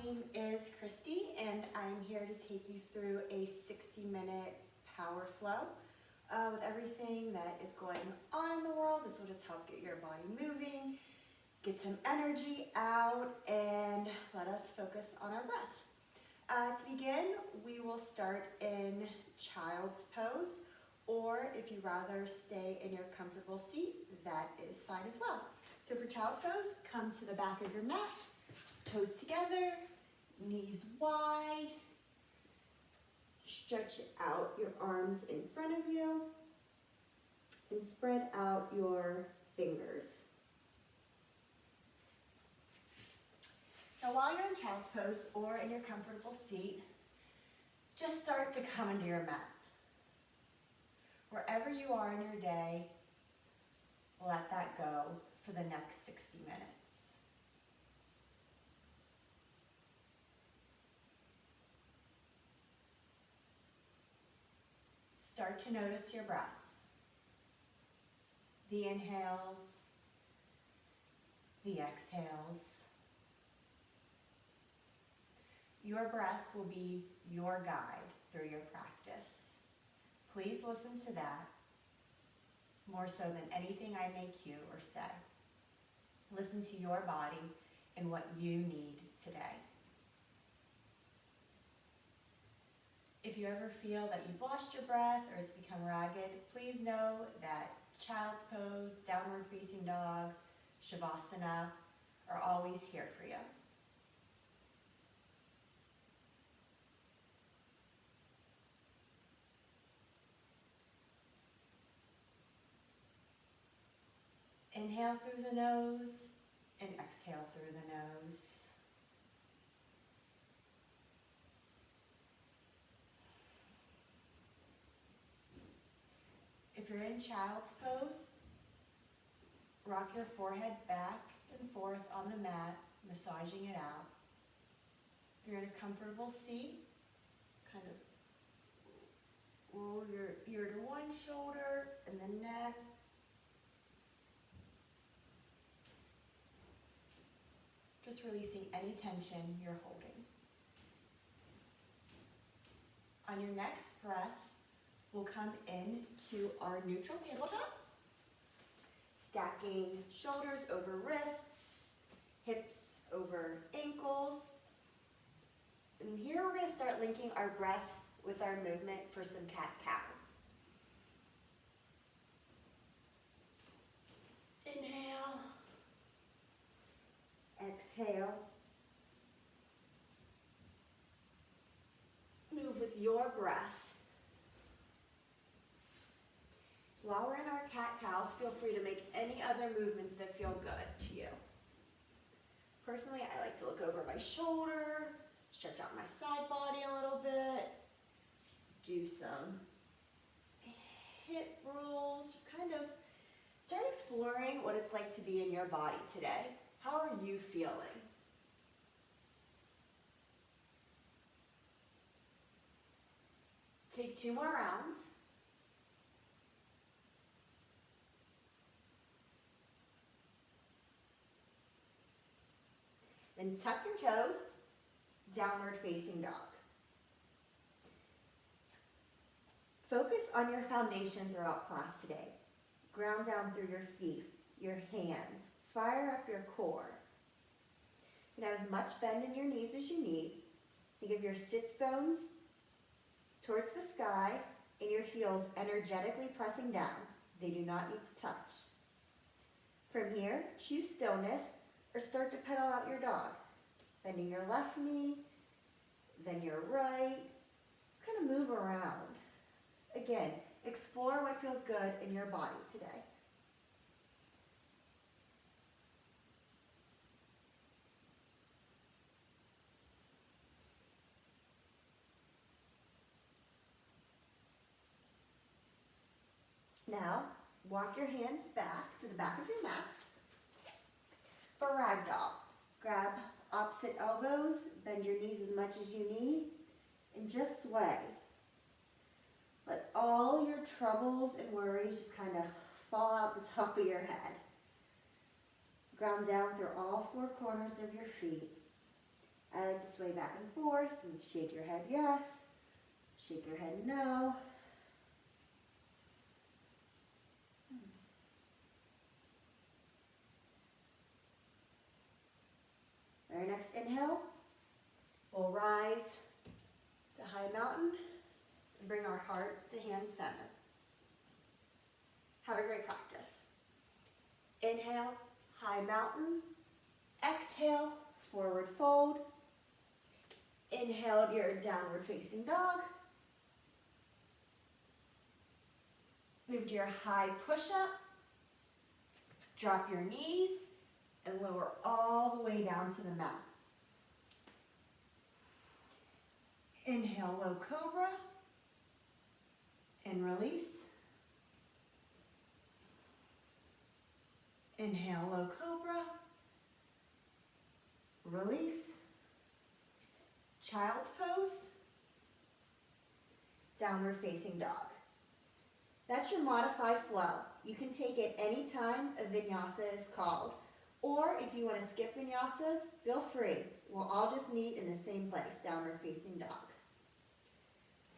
name is Christy, and I'm here to take you through a 60-minute power flow with everything that is going on in the world. This will just help get your body moving, get some energy out, and let us focus on our breath. To begin, we will start in child's pose, or if you rather stay in your comfortable seat, that is fine as well. So for child's pose, come to the back of your mat, toes together, knees wide. Stretch out your arms in front of you and spread out your fingers. Now while you're in child's pose or in your comfortable seat, just start to come into your mat. Wherever you are in your day, let that go for the next 60 minutes. Start to notice your breath. The inhales, the exhales. Your breath will be your guide through your practice. Please listen to that more so than anything I may cue or say. Listen to your body and what you need today. If you ever feel that you've lost your breath or it's become ragged, please know that child's pose, downward facing dog, shavasana are always here for you. Inhale through the nose and exhale through the nose. If you're in child's pose, rock your forehead back and forth on the mat, massaging it out. If you're in a comfortable seat, kind of roll your ear to one shoulder and the neck. Just releasing any tension you're holding. On your next breath, we'll come into our neutral tabletop, stacking shoulders over wrists, hips over ankles. And here we're going to start linking our breath with our movement for some cat-cows. Inhale. Exhale. Move with your breath. While we're in our cat-cows, feel free to make any other movements that feel good to you. Personally, I like to look over my shoulder, stretch out my side body a little bit, do some hip rolls, just kind of start exploring what it's like to be in your body today. How are you feeling? Take 2 more rounds. Then tuck your toes, downward facing dog. Focus on your foundation throughout class today. Ground down through your feet, your hands. Fire up your core. You can have as much bend in your knees as you need. Think of your sits bones towards the sky and your heels energetically pressing down. They do not need to touch. From here, choose stillness or start to pedal out your dog. Bending your left knee, then your right. Kind of move around. Again, explore what feels good in your body today. Now, walk your hands back to the back of your mat. For ragdoll, grab opposite elbows, bend your knees as much as you need, and just sway. Let all your troubles and worries just kind of fall out the top of your head. Ground down through all 4 corners of your feet. I like to sway back and forth and shake your head yes, shake your head no. Our next inhale, we'll rise to high mountain and bring our hearts to hand center. Have a great practice. Inhale, high mountain. Exhale, forward fold. Inhale to your downward facing dog. Move to your high push-up. Drop your knees and lower all the way down to the mat. Inhale, low cobra, and release. Inhale, low cobra, release. Child's pose, downward facing dog. That's your modified flow. You can take it any time a vinyasa is called. Or if you want to skip vinyasas, feel free. We'll all just meet in the same place, downward facing dog.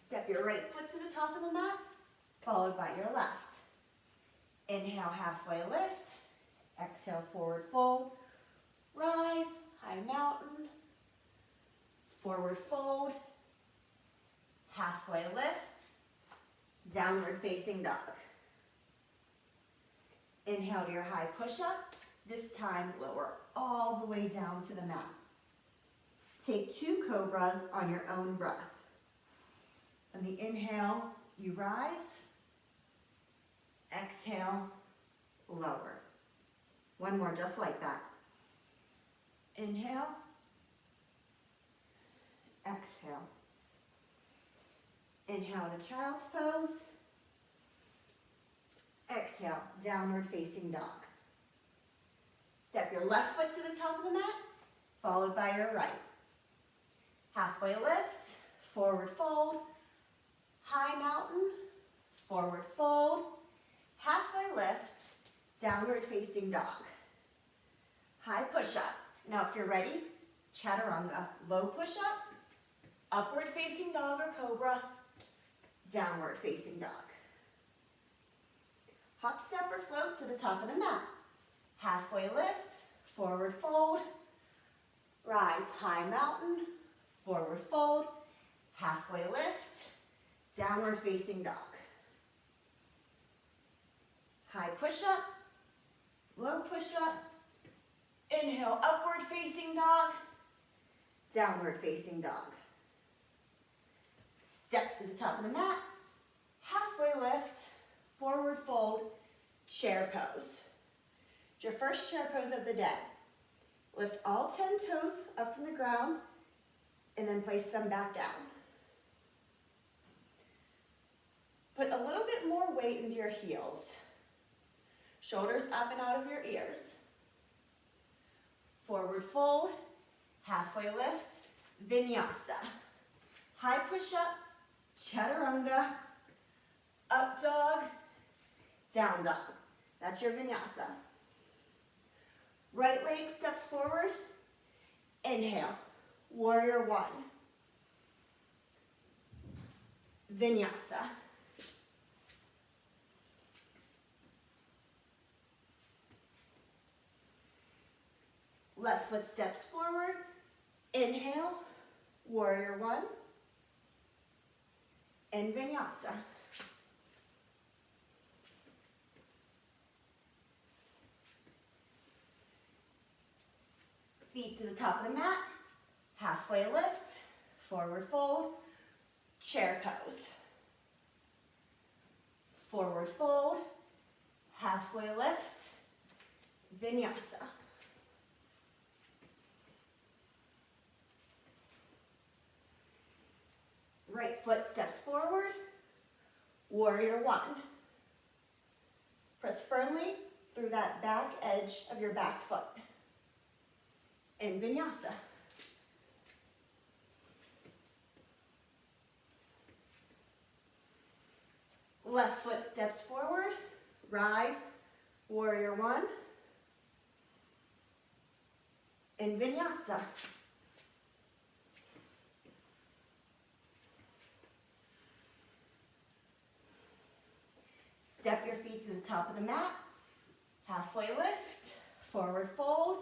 Step your right foot to the top of the mat, followed by your left. Inhale, halfway lift. Exhale, forward fold. Rise, high mountain. Forward fold. Halfway lift. Downward facing dog. Inhale to your high push-up. This time, lower all the way down to the mat. Take 2 cobras on your own breath. On the inhale, you rise. Exhale, lower. One more, just like that. Inhale. Exhale. Inhale to child's pose. Exhale, downward facing dog. Step your left foot to the top of the mat, followed by your right. Halfway lift, forward fold, high mountain, forward fold, halfway lift, downward facing dog. High push-up. Now if you're ready, chaturanga. Low push-up, upward facing dog or cobra, downward facing dog. Hop, step, or float to the top of the mat. Halfway lift, forward fold, rise, high mountain, forward fold, halfway lift, downward facing dog. High push-up, low push-up, inhale, upward facing dog, downward facing dog. Step to the top of the mat, halfway lift, forward fold, chair pose. It's your first chair pose of the day. Lift all 10 toes up from the ground and then place them back down. Put a little bit more weight into your heels. Shoulders up and out of your ears. Forward fold, halfway lift, vinyasa. High push-up, chaturanga, up dog, down dog. That's your vinyasa. Right leg steps forward. Inhale, warrior one. Vinyasa. Left foot steps forward. Inhale, warrior one. And vinyasa. Feet to the top of the mat, halfway lift, forward fold, chair pose. Forward fold, halfway lift, vinyasa. Right foot steps forward, warrior one. Press firmly through that back edge of your back foot. In vinyasa. Left foot steps forward, rise, warrior one. In vinyasa. top of the mat, halfway lift, forward fold,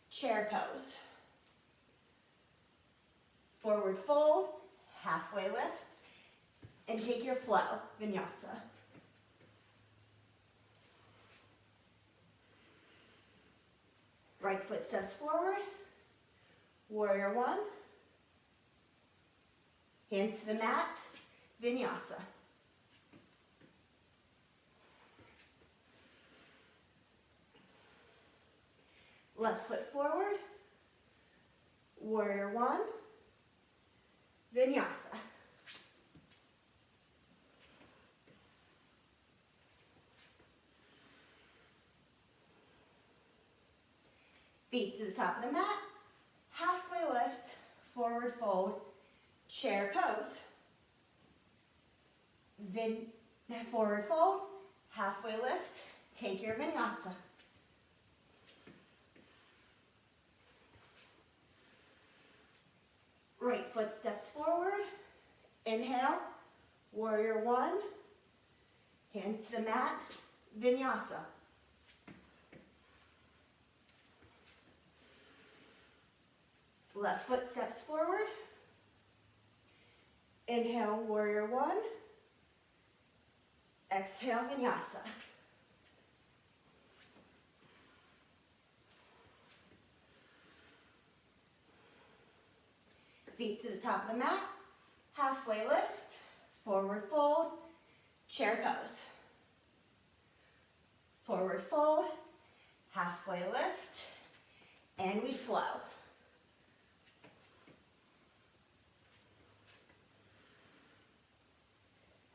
chair pose. Forward fold, halfway lift, and take your flow, vinyasa. Right foot steps forward, warrior one, hands to the mat, vinyasa. Left foot forward, warrior one, vinyasa. Feet to the top of the mat, halfway lift, forward fold, chair pose. Forward fold, halfway lift, take your vinyasa. Right foot steps forward, inhale, warrior one, hands to the mat, vinyasa. Left foot steps forward, inhale, warrior one, exhale, vinyasa. Feet to the top of the mat, halfway lift, forward fold, chair pose. Forward fold, halfway lift, and we flow.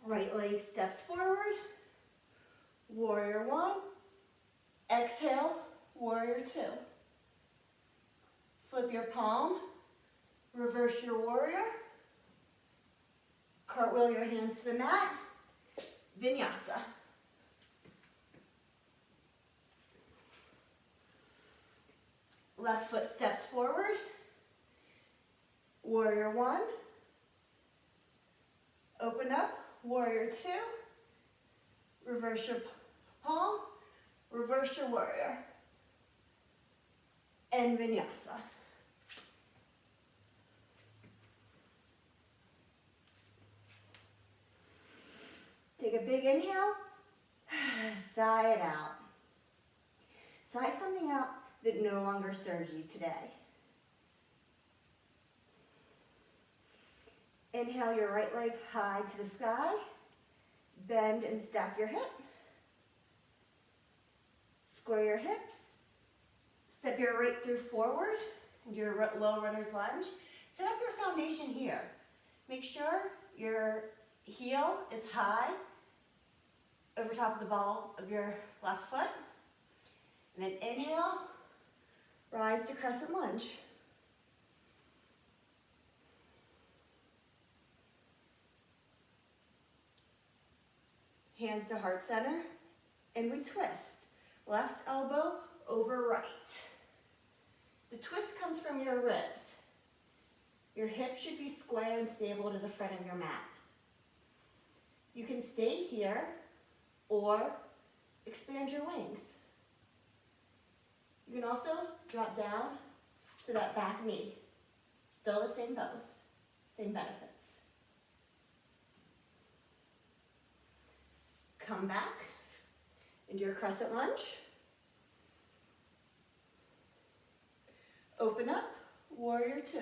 Right leg steps forward, warrior one, exhale, warrior two. Flip your palm, reverse your warrior, cartwheel your hands to the mat, vinyasa. Left foot steps forward, warrior one, open up, warrior two, reverse your palm, reverse your warrior, and vinyasa. Take a big inhale, sigh it out. Sigh something out that no longer serves you today. Inhale your right leg high to the sky. Bend and stack your hip. Square your hips. Step your right through forward. Do your low runner's lunge. Set up your foundation here. Make sure your heel is high over top of the ball of your left foot. And then inhale, rise to crescent lunge. Hands to heart center, and we twist. Left elbow over right. The twist comes from your ribs. Your hips should be square and stable to the front of your mat. You can stay here or expand your wings. You can also drop down to that back knee. Still the same pose, same benefits. Come back into your crescent lunge. Open up, warrior two.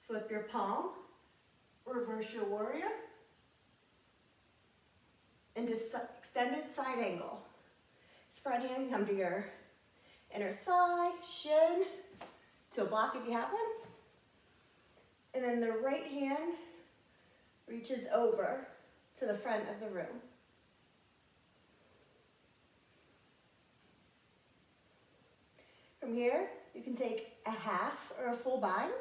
Flip your palm, reverse your warrior, into extended side angle. Spread hand, come to your inner thigh, shin, to a block if you have one. And then the right hand reaches over to the front of the room. From here, you can take a half or a full bind,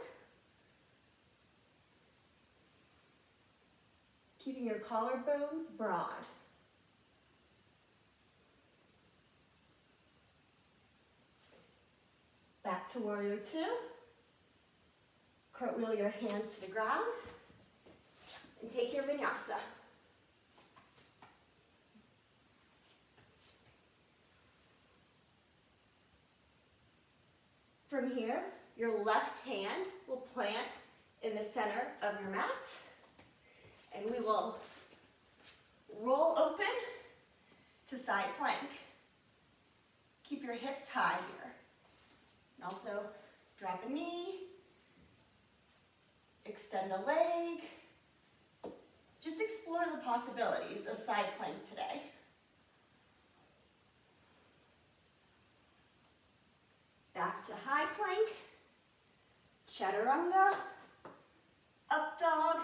keeping your collarbones broad. Back to warrior two. Cartwheel your hands to the ground and take your vinyasa. From here, your left hand will plant in the center of your mat, and we will roll open to side plank. Keep your hips high here. And also drop a knee, extend a leg. Just explore the possibilities of side plank today. Back to high plank, chaturanga, up dog,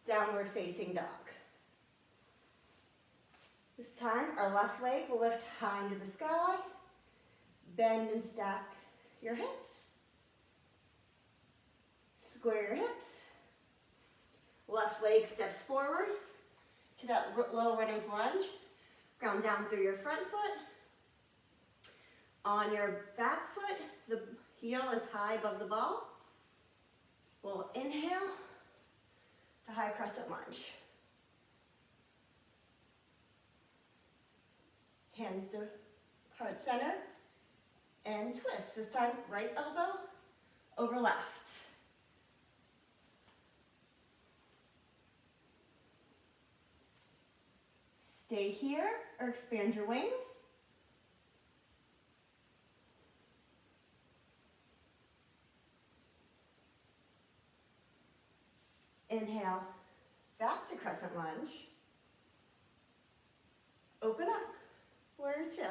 downward facing dog. This time, our left leg will lift high into the sky, bend and stack your hips, square your hips, left leg steps forward to that low runner's lunge, ground down through your front foot. On your back foot, the heel is high above the ball. We'll inhale to high crescent lunge. Hands to heart center and twist. This time, right elbow over left. Stay here or expand your wings. Inhale, back to crescent lunge. Open up, warrior two.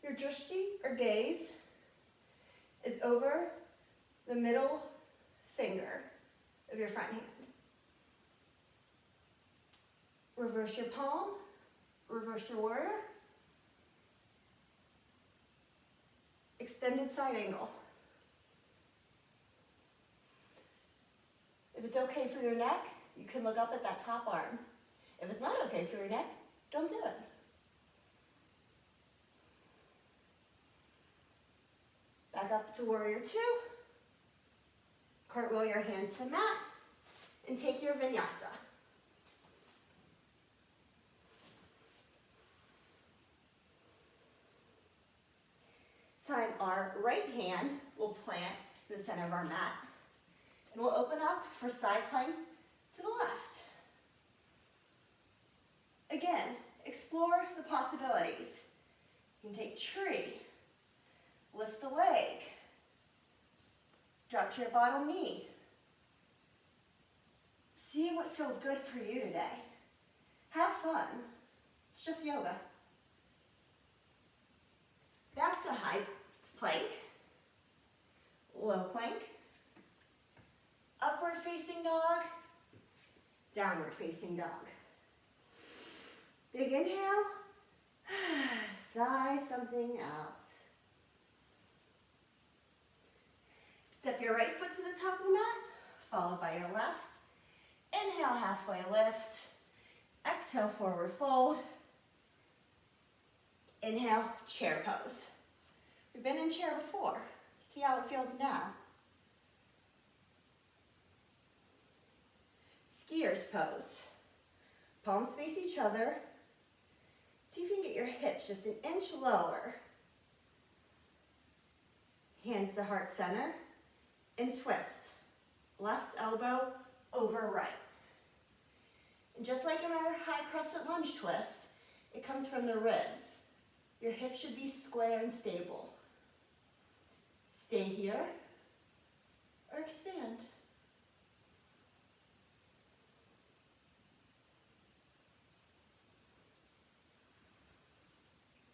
Your drishti or gaze is over the middle finger of your front hand. Reverse your palm, reverse your warrior. Extended side angle. If it's okay for your neck, you can look up at that top arm. If it's not okay for your neck, don't do it. Back up to warrior two. Cartwheel your hands to the mat and take your vinyasa. This time our right hand will plant in the center of our mat. And we'll open up for side plank to the left. Again, explore the possibilities. You can take tree, lift the leg, drop to your bottom knee. See what feels good for you today. Have fun. It's just yoga. Back to high plank, low plank, upward facing dog, downward facing dog. Big inhale, sigh something out. Step your right foot to the top of the mat, followed by your left. Inhale, halfway lift. Exhale, forward fold. Inhale, chair pose. We've been in chair before. See how it feels now. Skier's pose. Palms face each other. See if you can get your hips just an inch lower. Hands to heart center and twist. Left elbow over right. And just like in our high crescent lunge twist, it comes from the ribs. Your hips should be square and stable. Stay here or expand.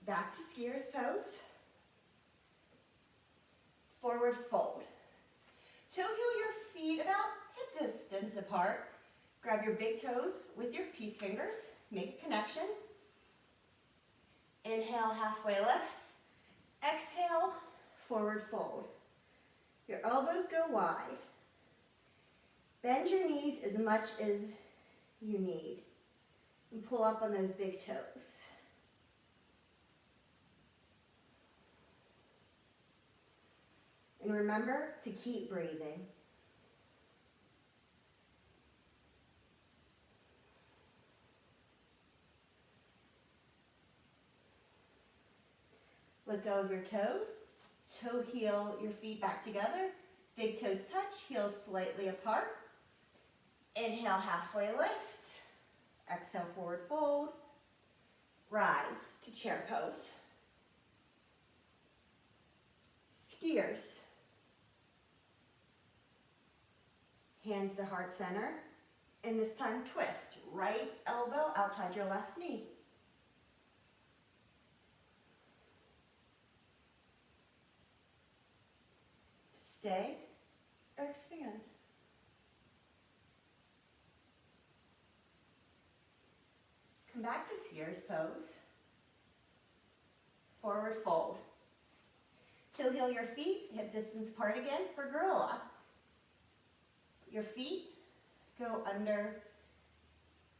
Back to skier's pose. Forward fold. Toe heel your feet about hip distance apart. Grab your big toes with your peace fingers. Make a connection. Inhale, halfway lift. Exhale, forward fold. Your elbows go wide. Bend your knees as much as you need. And pull up on those big toes. And remember to keep breathing. Let go of your toes. toe heel your feet back together. Big toes touch, heels slightly apart. Inhale, halfway lift. Exhale, forward fold. Rise to chair pose. Skiers. Hands to heart center. And this time twist. Right elbow outside your left knee. Stay or expand. Come back to skiers pose. Forward fold. Toe heel your feet, hip distance apart again for gorilla. Your feet go under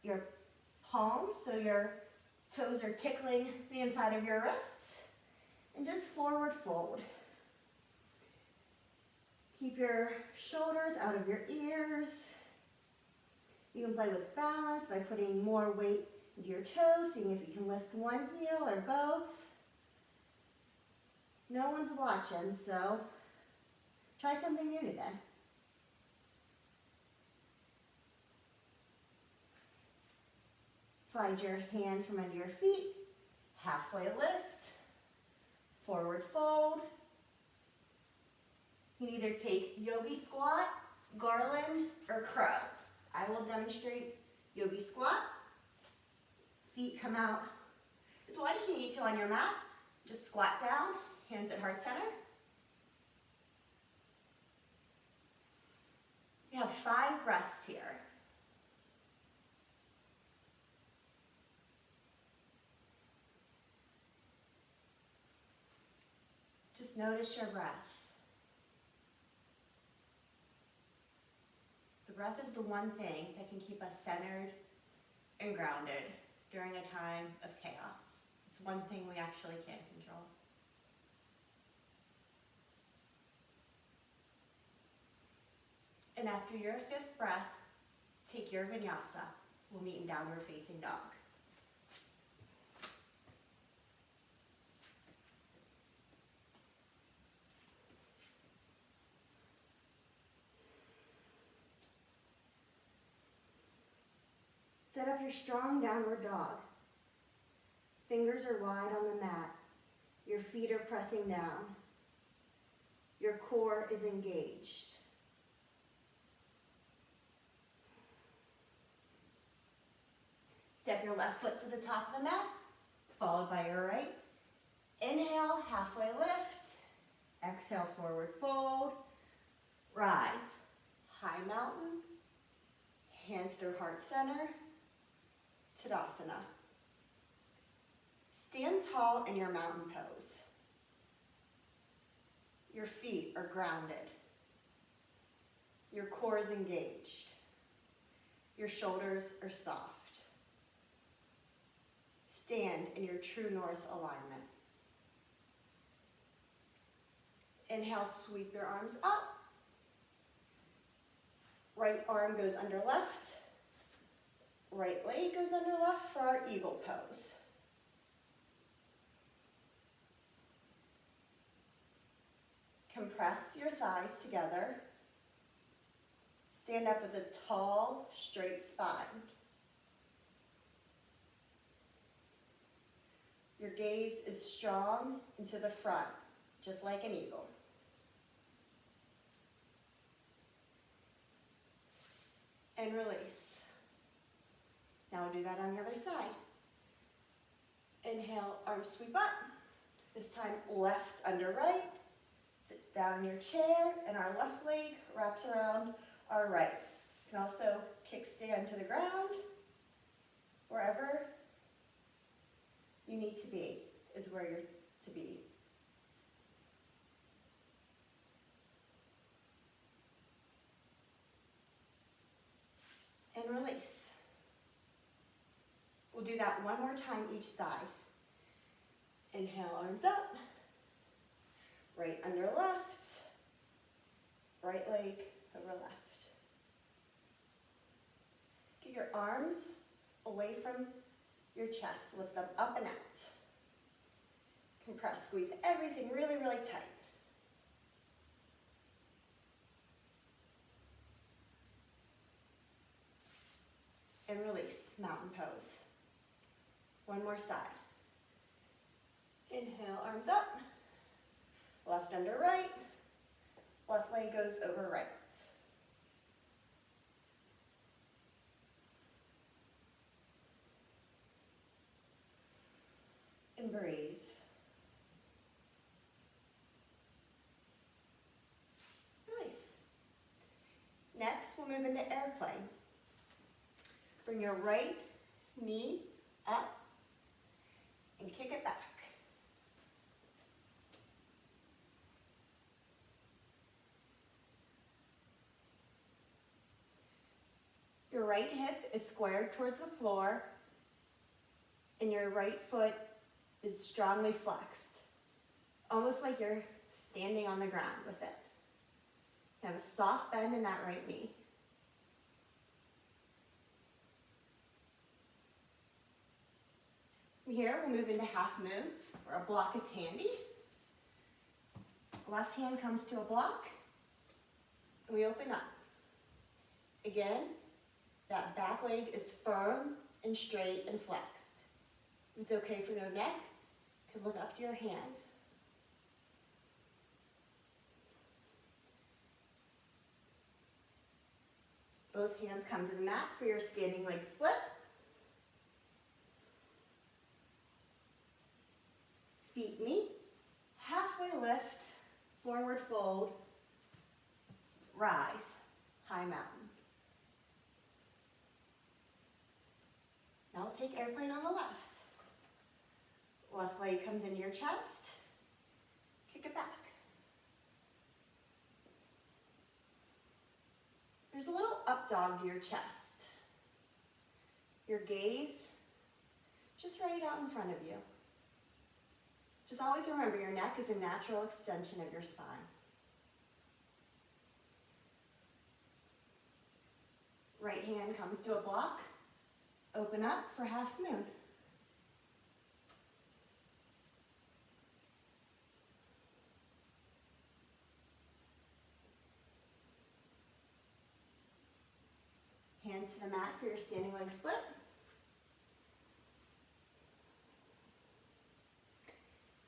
your palms so your toes are tickling the inside of your wrists. And just forward fold. Keep your shoulders out of your ears. You can play with balance by putting more weight into your toes, seeing if you can lift one heel or both. No one's watching, so try something new today. Slide your hands from under your feet, halfway lift, forward fold. You can either take yogi squat, garland, or crow. I will demonstrate yogi squat. Feet come out as wide as you need to on your mat. Just squat down, hands at heart center. You have 5 breaths here. Just notice your breath. The breath is the one thing that can keep us centered and grounded during a time of chaos. It's one thing we actually can't control. And after your 5th breath, take your vinyasa. We'll meet in downward facing dog. Set up your strong downward dog. Fingers are wide on the mat. Your feet are pressing down. Your core is engaged. Step your left foot to the top of the mat, followed by your right. Inhale, halfway lift. Exhale, forward fold. Rise. High mountain. Hands through heart center. Tadasana. Stand tall in your mountain pose. Your feet are grounded. Your core is engaged. Your shoulders are soft. Stand in your true north alignment. Inhale, sweep your arms up. Right arm goes under left. Right leg goes under left for our eagle pose. Compress your thighs together. Stand up with a tall, straight spine. Your gaze is strong into the front, just like an eagle. And release. Now we'll do that on the other side. Inhale, arms sweep up. This time left under right. Sit down in your chair and our left leg wraps around our right. You can also kickstand to the ground. Wherever you need to be is where you're to be. And release. We'll do that one more time each side. Inhale, arms up. Right under left. Right leg over left. Get your arms away from your chest. Lift them up and out. Compress, squeeze everything really, really tight. and release, mountain pose. One more side. Inhale, arms up. Left under right. Left leg goes over right. And breathe. Release. Next, we'll move into airplane. Bring your right knee up and kick it back. Your right hip is squared towards the floor and your right foot is strongly flexed, almost like you're standing on the ground with it. You have a soft bend in that right knee. From here, we'll move into half moon, where a block is handy. Left hand comes to a block, and we open up. Again, that back leg is firm and straight and flexed. If it's okay for your neck, you can look up to your hand. Both hands come to the mat for your standing leg split. Feet meet, halfway lift, forward fold, rise, high mountain. Now we'll take airplane on the left. Left leg comes into your chest, kick it back. There's a little up dog to your chest. Your gaze just right out in front of you. Just always remember your neck is a natural extension of your spine. Right hand comes to a block. Open up for half moon. Hands to the mat for your standing leg split.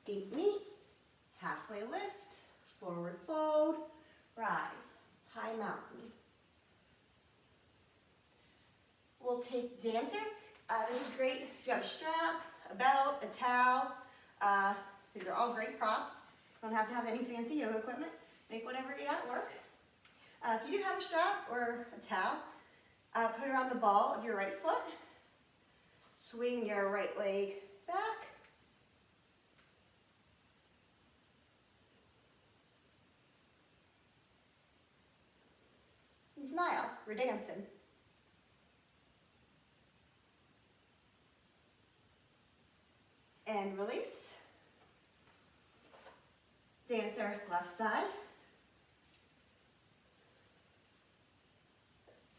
Feet meet, halfway lift, forward fold, rise, high mountain. We'll take dancer. This is great if you have a strap, a belt, a towel. These are all great props. You don't have to have any fancy yoga equipment. Make whatever you got work. If you do have a strap or a towel, put it around the ball of your right foot. Swing your right leg back. And smile, we're dancing. And release. Dancer, left side.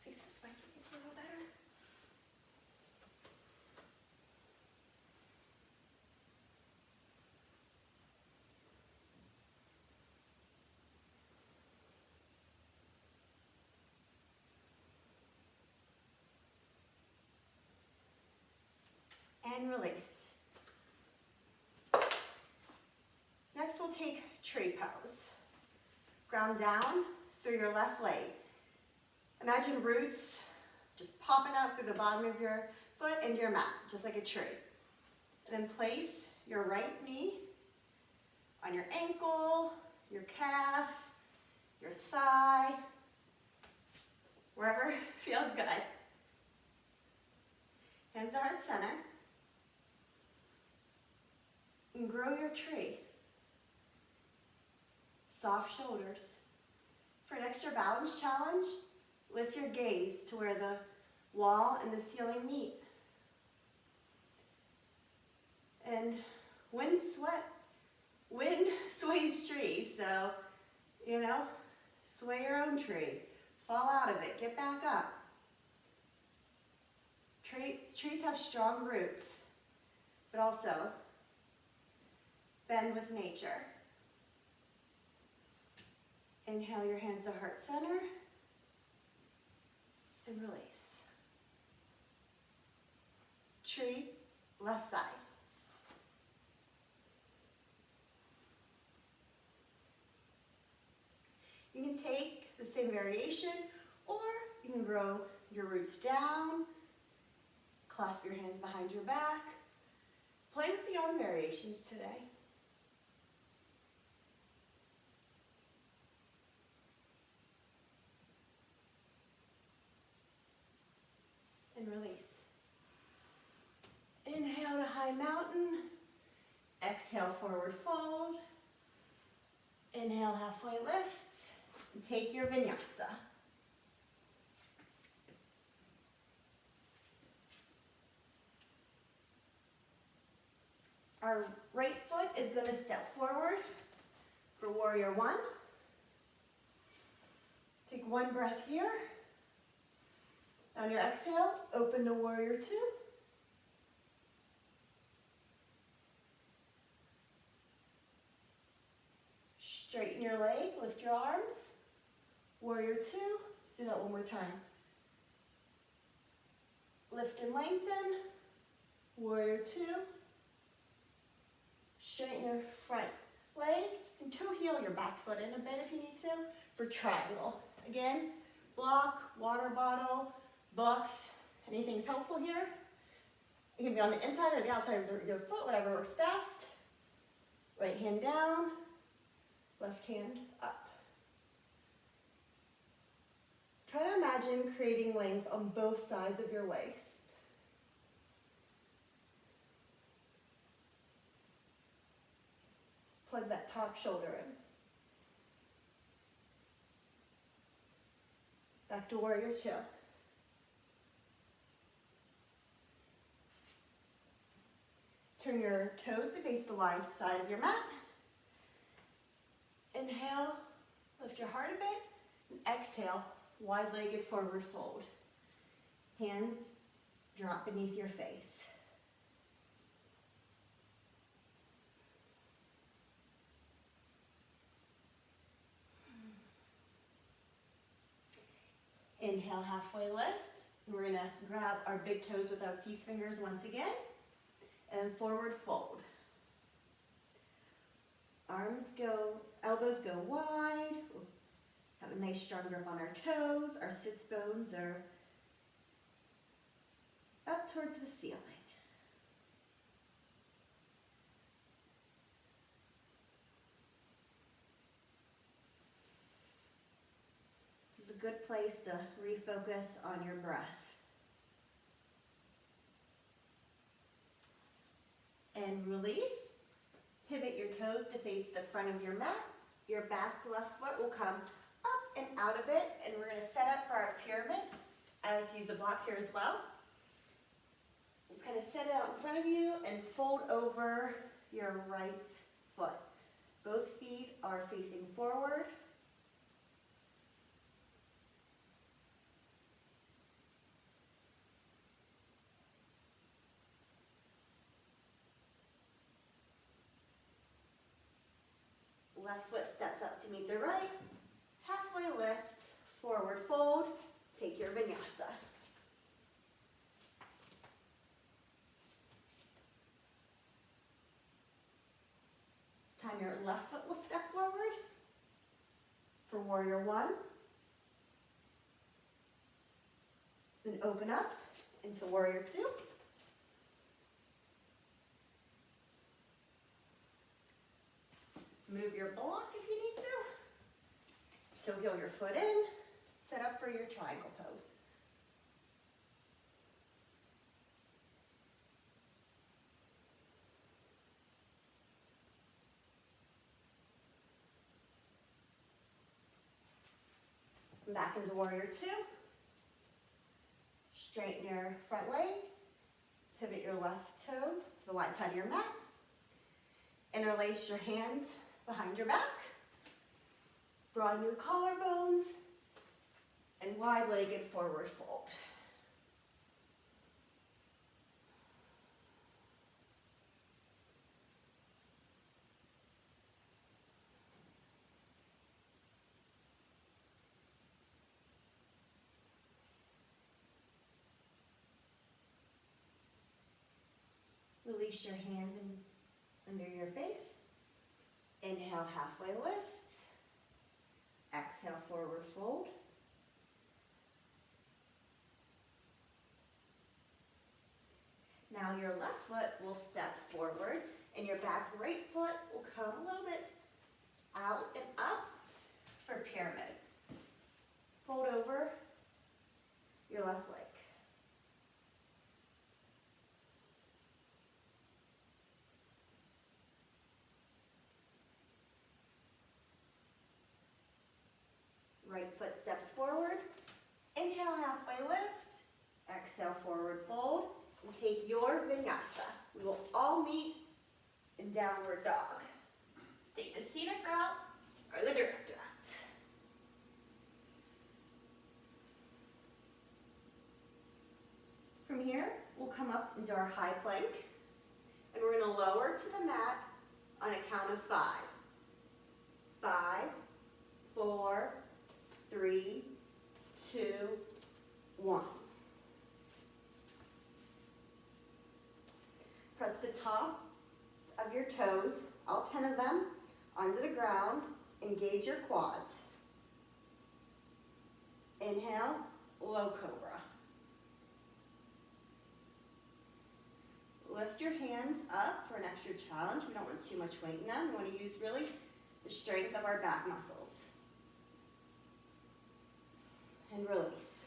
Face this way so we can see a little better. And release. Next we'll take tree pose. Ground down through your left leg. Imagine roots just popping out through the bottom of your foot into your mat, just like a tree. And then place your right knee on your ankle, your calf, your thigh, wherever feels good. Hands to heart center. And grow your tree. Soft shoulders. For an extra balance challenge, lift your gaze to where the wall and the ceiling meet. And wind sways trees, so, sway your own tree. Fall out of it, get back up. Trees have strong roots, but also bend with nature. Inhale your hands to heart center and release. tree, left side. You can take the same variation, or you can grow your roots down, clasp your hands behind your back. Play with the arm variations today. And release. Inhale to high mountain. Exhale, forward fold. Inhale, halfway lift. And take your vinyasa. Our right foot is going to step forward for warrior one. Take one breath here. On your exhale, open to warrior two. Straighten your leg, lift your arms. Warrior two, let's do that one more time. Lift and lengthen. Warrior two. Straighten your front leg and toe heel your back foot in a bit if you need to for triangle. Again, block, water bottle, books, anything's helpful here. It can be on the inside or the outside of your foot, whatever works best. Right hand down, left hand up. Try to imagine creating length on both sides of your waist. Plug that top shoulder in. Back to warrior two. Turn your toes to face the wide side of your mat. Inhale, lift your heart a bit, and exhale, wide-legged forward fold. Hands drop beneath your face. Inhale, halfway lift. We're going to grab our big toes with our peace fingers once again, and forward fold. Arms go, elbows go wide. Have a nice strong grip on our toes. Our sits bones are up towards the ceiling. This is a good place to refocus on your breath. And release. Pivot your toes to face the front of your mat. Your back left foot will come up and out a bit, and we're going to set up for our pyramid. I like to use a block here as well. Just kind of set it out in front of you and fold over your right foot. Both feet are facing forward. Left foot steps up to meet the right. Halfway lift, forward fold. Take your vinyasa. This time your left foot will step forward for warrior one. Then open up into warrior two. Move your block if you need to. Toe heel your foot in. Set up for your triangle pose. Back into warrior two. Straighten your front leg. Pivot your left toe to the wide side of your mat. Interlace your hands behind your back. Broaden your collarbones. And wide-legged forward fold. reach your hands in under your face. Inhale, halfway lift. Exhale, forward fold. Now your left foot will step forward and your back right foot will come a little bit out and up for pyramid. Fold over your left leg. Right foot steps forward. Inhale, halfway lift. Exhale, forward fold. And take your vinyasa. We will all meet in downward dog. Take the scenic route or the direct route. From here, we'll come up into our high plank. And we're going to lower to the mat on a count of 5. 5, 4, 3, 2, 1. Press the tops of your toes, all 10 of them, onto the ground. Engage your quads. Inhale, low cobra. Lift your hands up for an extra challenge. We don't want too much weight in them. We want to use really the strength of our back muscles. And release.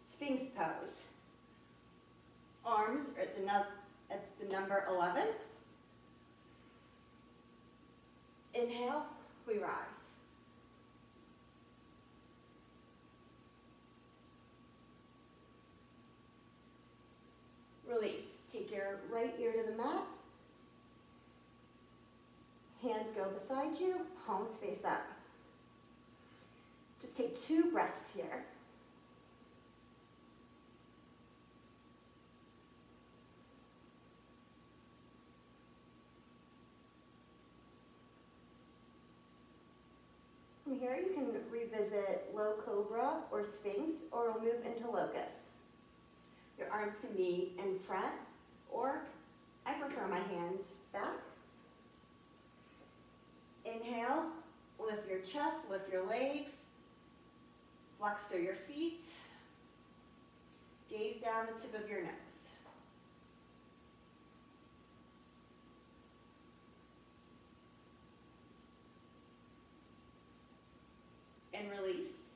Sphinx pose. Arms are at the number 11. Inhale, we rise. Release. Take your right ear to the mat. Hands go beside you, palms face up. Just take 2 breaths here. From here, you can revisit low cobra or sphinx, or we'll move into locust. Your arms can be in front, or I prefer my hands back. Inhale, lift your chest, lift your legs, flex through your feet, gaze down the tip of your nose. And release.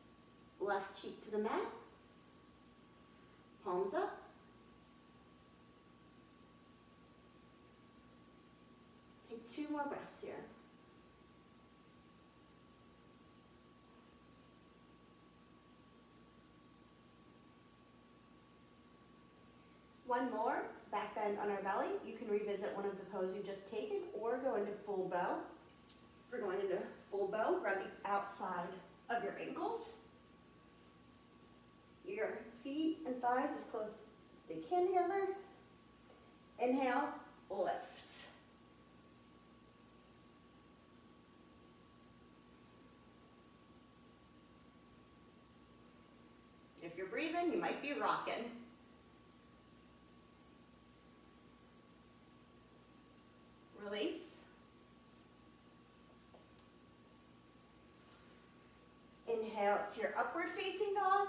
Left cheek to the mat. Palms up. Take 2 more breaths here. One more, back bend on our belly. You can revisit one of the poses you've just taken or go into full bow. If we're going into full bow, grab the outside of your ankles. Your feet and thighs as close as they can together. Inhale, lift. If you're breathing, you might be rocking. Release. Inhale to your upward facing dog,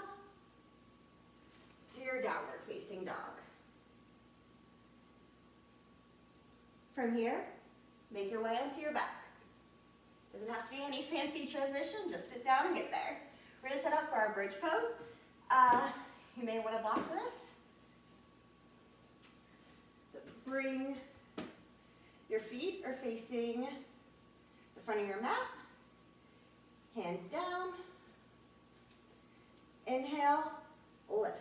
to your downward facing dog. From here, make your way onto your back. Doesn't have to be any fancy transition, just sit down and get there. We're going to set up for our bridge pose. You may want to block this. So bring your feet are facing the front of your mat. Hands down. Inhale, lift.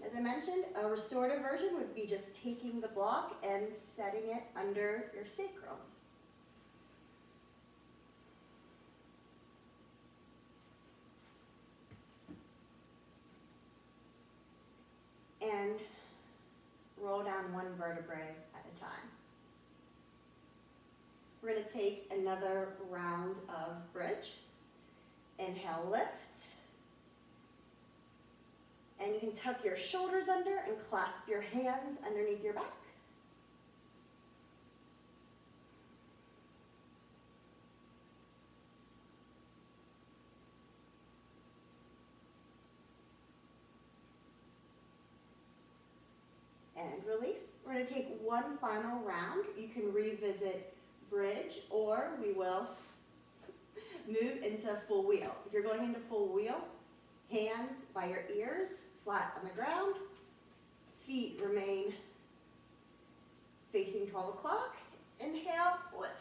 As I mentioned, a restorative version would be just taking the block and setting it under your sacrum. And roll down 1 vertebrae at a time. We're going to take another round of bridge. Inhale, lift. And you can tuck your shoulders under and clasp your hands underneath your back. And release. We're going to take one final round. You can revisit bridge, or we will move into full wheel. If you're going into full wheel, hands by your ears, flat on the ground. Feet remain facing 12 o'clock. Inhale, lift.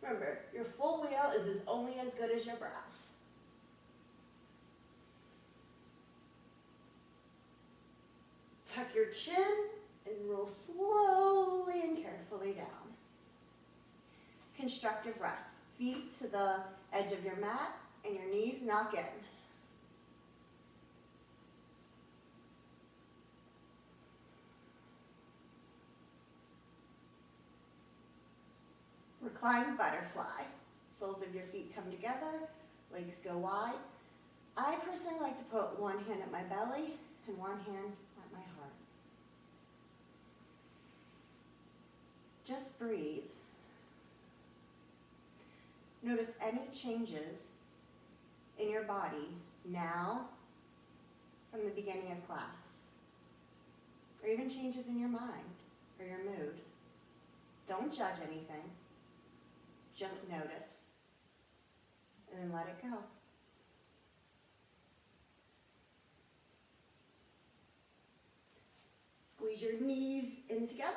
Remember, your full wheel is only as good as your breath. Tuck your chin and roll slowly and carefully down. Constructive rest. Feet to the edge of your mat and your knees knock in. Reclined butterfly. Soles of your feet come together, legs go wide. I personally like to put one hand at my belly and one hand at my heart. Just breathe. Notice any changes in your body now from the beginning of class, or even changes in your mind or your mood. Don't judge anything. Just notice, and then let it go. Squeeze your knees in together.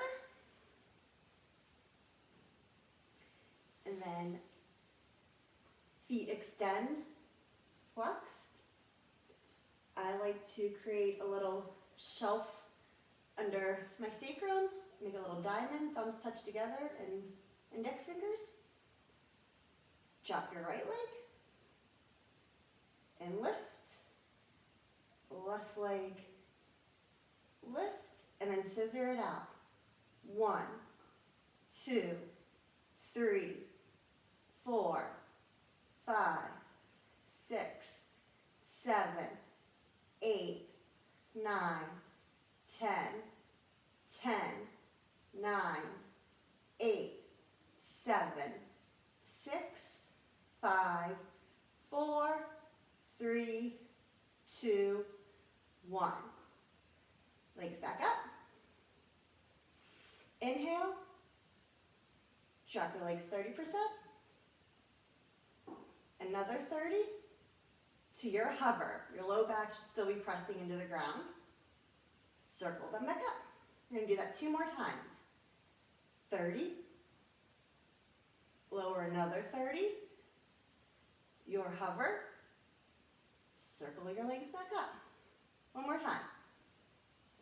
And then feet extend, flexed. I like to create a little shelf under my sacrum, make a little diamond, thumbs touch together, and index fingers. Drop your right leg and lift. Left leg, lift, and then scissor it out. 1, 2, 3, 4, 5, 6, 7, 8, 9, 10, 10, 9, 8, 7, 6, 5, 4, 3, 2, 1. Legs back up. Inhale. Drop your legs 30%. Another 30 to your hover. Your low back should still be pressing into the ground. Circle them back up. We're going to do that 2 more times. 30. Lower another 30. Your hover. Circle your legs back up. One more time.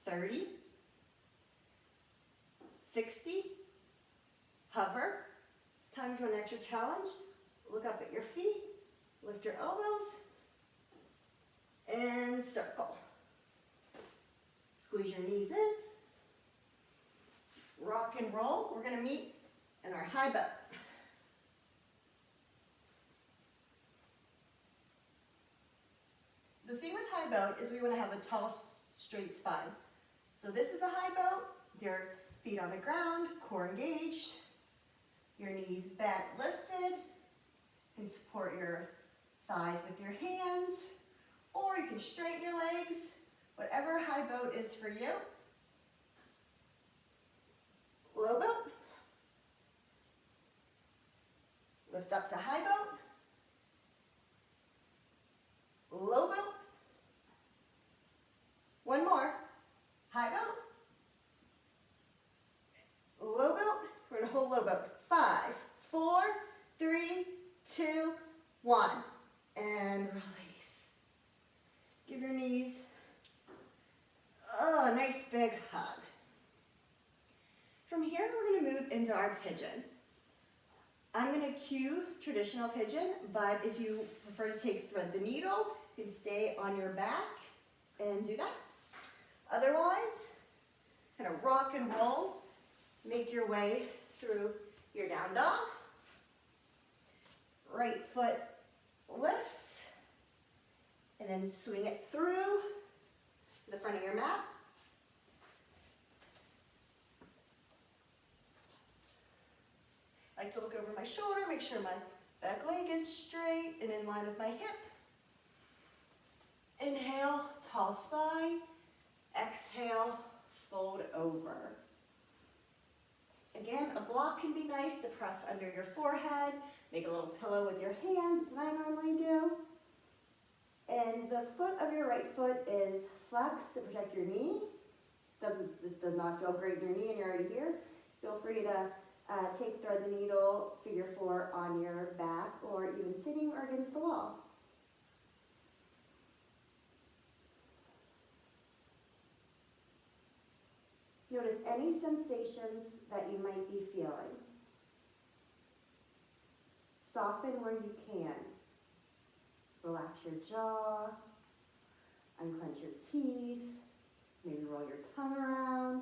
30. 60. Hover. It's time for an extra challenge. Look up at your feet. Lift your elbows. And circle. Squeeze your knees in. Rock and roll. We're going to meet in our high boat. The thing with high boat is we want to have a tall, straight spine. So this is a high boat. Your feet on the ground, core engaged. Your knees bent, lifted. You can support your thighs with your hands, or you can straighten your legs, whatever high boat is for you. Low boat. Lift up to high boat. Low boat. One more. High boat. Low boat. We're going to hold low boat. 5, 4, 3, 2, 1. And release. Give your knees a nice big hug. From here, we're going to move into our pigeon. I'm going to cue traditional pigeon, but if you prefer to take thread the needle, you can stay on your back and do that. Otherwise, kind of rock and roll, make your way through your down dog. Right foot lifts, and then swing it through the front of your mat. I like to look over my shoulder, make sure my back leg is straight and in line with my hip. Inhale, tall spine. Exhale, fold over. Again, a block can be nice to press under your forehead. Make a little pillow with your hands, that's what I normally do. And the foot of your right foot is flexed to protect your knee. This does not feel great in your knee and you're already here. Feel free to thread the needle, figure 4 on your back or even sitting or against the wall. Notice any sensations that you might be feeling. Soften where you can. Relax your jaw, unclench your teeth, maybe roll your tongue around.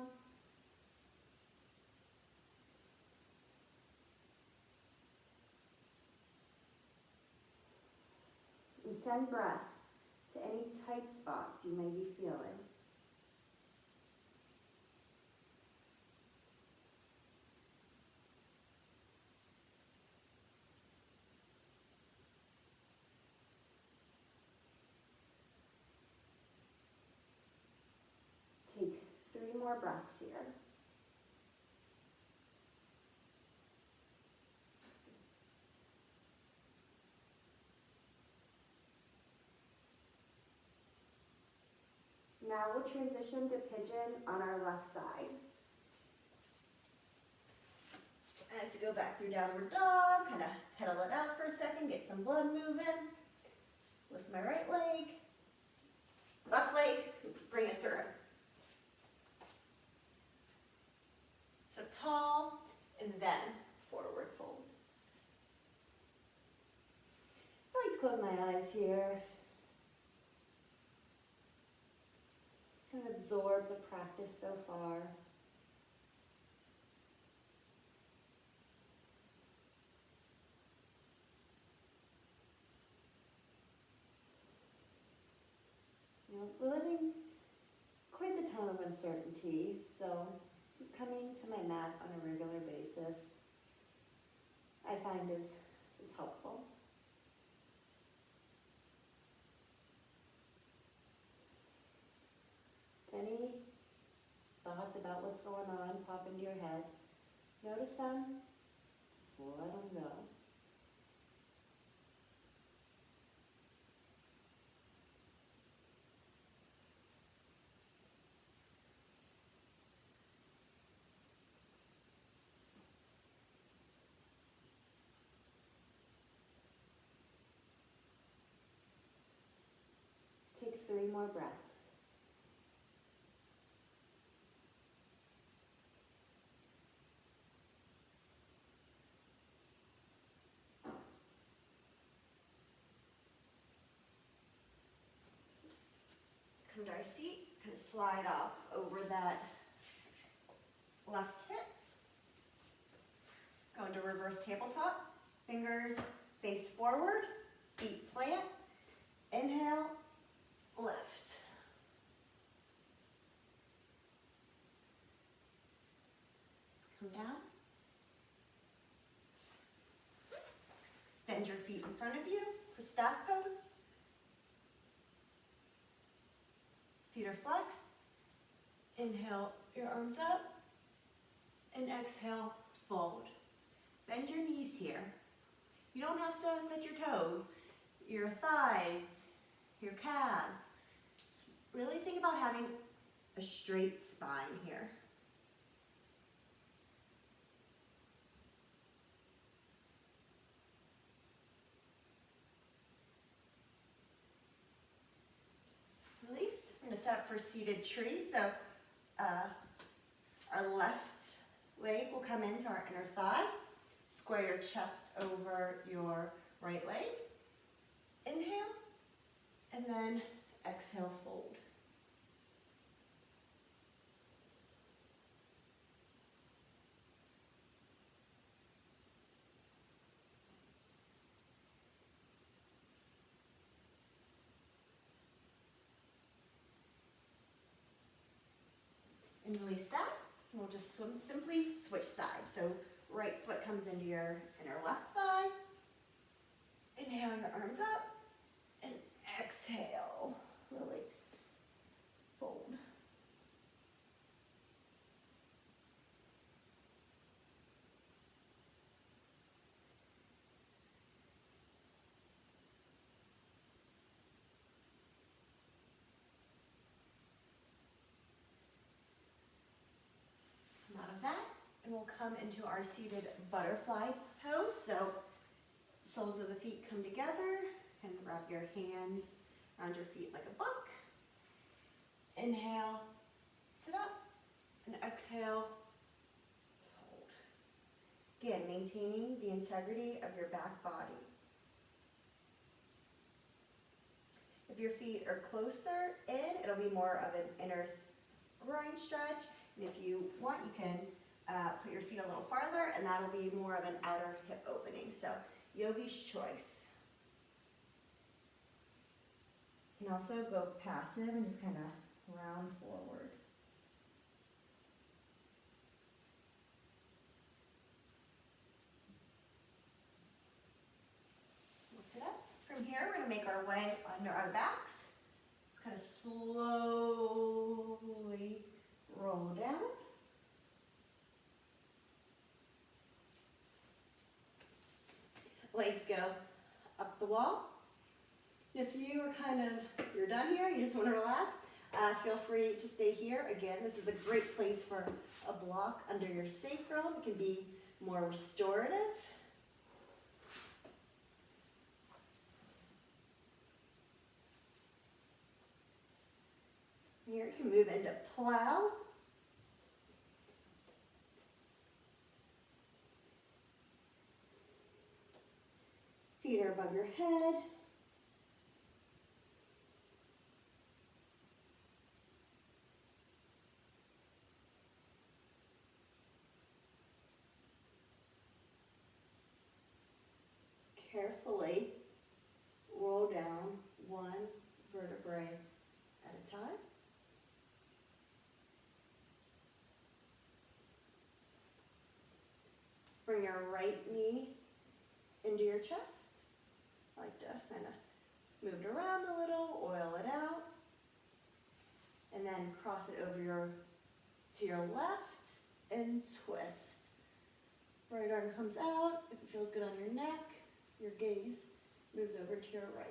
And send breath to any tight spots you may be feeling. Take 3 more breaths here. Now we'll transition to pigeon on our left side. I have to go back through downward dog, kind of pedal it out for a second, get some blood moving. Lift my right leg, left leg, bring it through. So tall, and then forward fold. I like to close my eyes here. Kind of absorb the practice so far. We're living quite the time of uncertainty, so just coming to my mat on a regular basis, I find is helpful. If any thoughts about what's going on pop into your head, notice them, just let them go. Take 3 more breaths. Just come to our seat, kind of slide off over that left hip. Go into reverse tabletop. Fingers face forward, feet plant. Inhale, lift. Come down. Extend your feet in front of you for staff pose. Feet are flexed. Inhale, your arms up. And exhale, fold. Bend your knees here. You don't have to touch your toes, your thighs, your calves. Just really think about having a straight spine here. Release. We're going to set up for seated tree. So our left leg will come into our inner thigh. Square your chest over your right leg. Inhale, and then exhale, fold. And release that. And we'll just simply switch sides. So right foot comes into your inner left thigh. Inhale your arms up. And exhale. Release. Fold. Come out of that, and we'll come into our seated butterfly pose. So soles of the feet come together, and wrap your hands around your feet like a book. Inhale, sit up, and exhale, fold. Again, maintaining the integrity of your back body. If your feet are closer in, it'll be more of an inner groin stretch. And if you want, you can put your feet a little farther, and that'll be more of an outer hip opening. So yogi's choice. You can also go passive and just kind of round forward. We'll sit up. From here, we're going to make our way under our backs. Kind of slowly roll down. Legs go up the wall. If you are you're done here, you just want to relax, feel free to stay here. Again, this is a great place for a block under your sacrum. It can be more restorative. Here you can move into plow. Feet are above your head. Carefully roll down one vertebrae at a time. Bring your right knee into your chest. I like to kind of move it around a little, oil it out, and then cross it over to your left and twist. Right arm comes out. If it feels good on your neck, your gaze moves over to your right.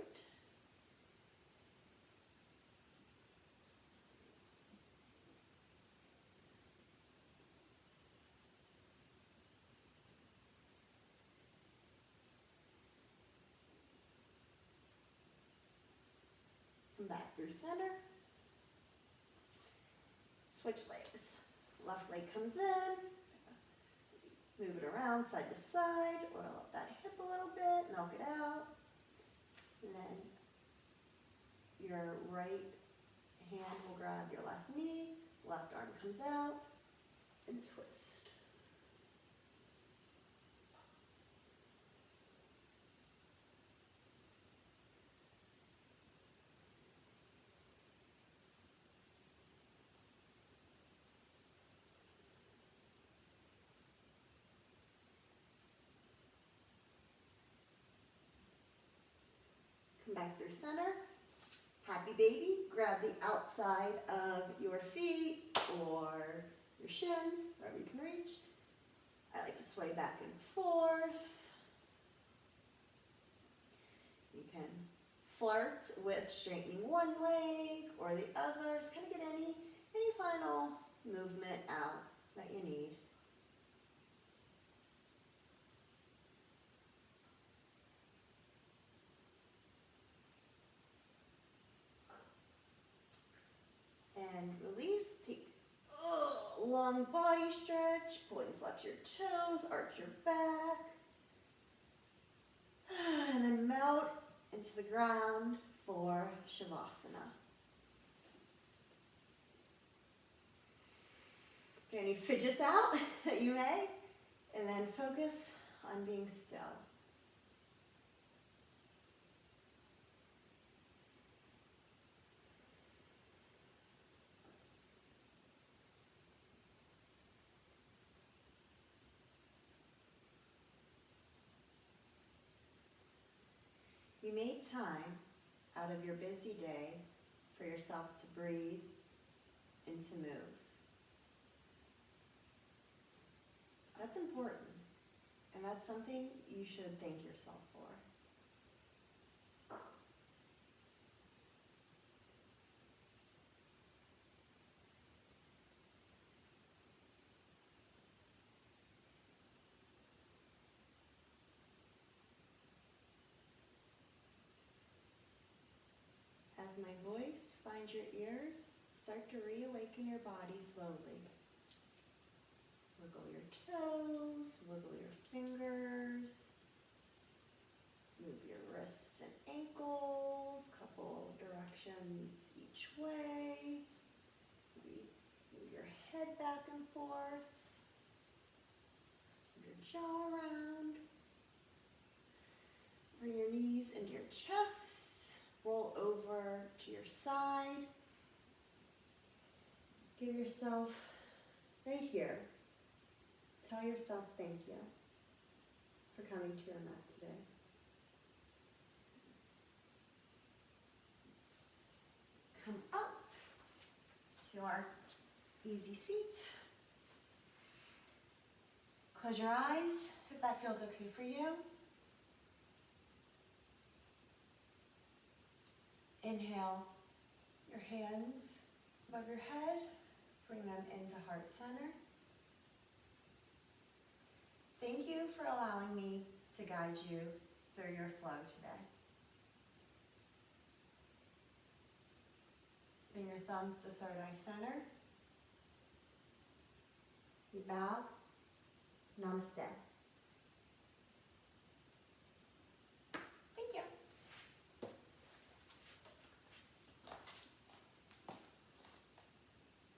Come back through center. Switch legs. Left leg comes in. Move it around side to side. Oil up that hip a little bit. Knock it out. And then your right hand will grab your left knee. Left arm comes out. And twist. Come back through center. Happy baby. Grab the outside of your feet or your shins, wherever you can reach. I like to sway back and forth. You can flirt with straightening one leg or the other. Just kind of get any final movement out that you need. And release. Take long body stretch. Pull and flex your toes. Arch your back. And then melt into the ground for Shavasana. Get any fidgets out that you may. And then focus on being still. out of your busy day for yourself to breathe and to move. That's important, and that's something you should thank yourself for. As my voice finds your ears, start to reawaken your body slowly. Wiggle your toes, wiggle your fingers, move your wrists and ankles, couple directions each way. Maybe move your head back and forth, move your jaw around. Bring your knees into your chest, roll over to your side. Give yourself, right here, tell yourself thank you for coming to your mat today. Come up to our easy seat. Close your eyes if that feels okay for you. Inhale your hands above your head, bring them into heart center. Thank you for allowing me to guide you through your flow today. Bring your thumbs to third eye center. You bow. Namaste.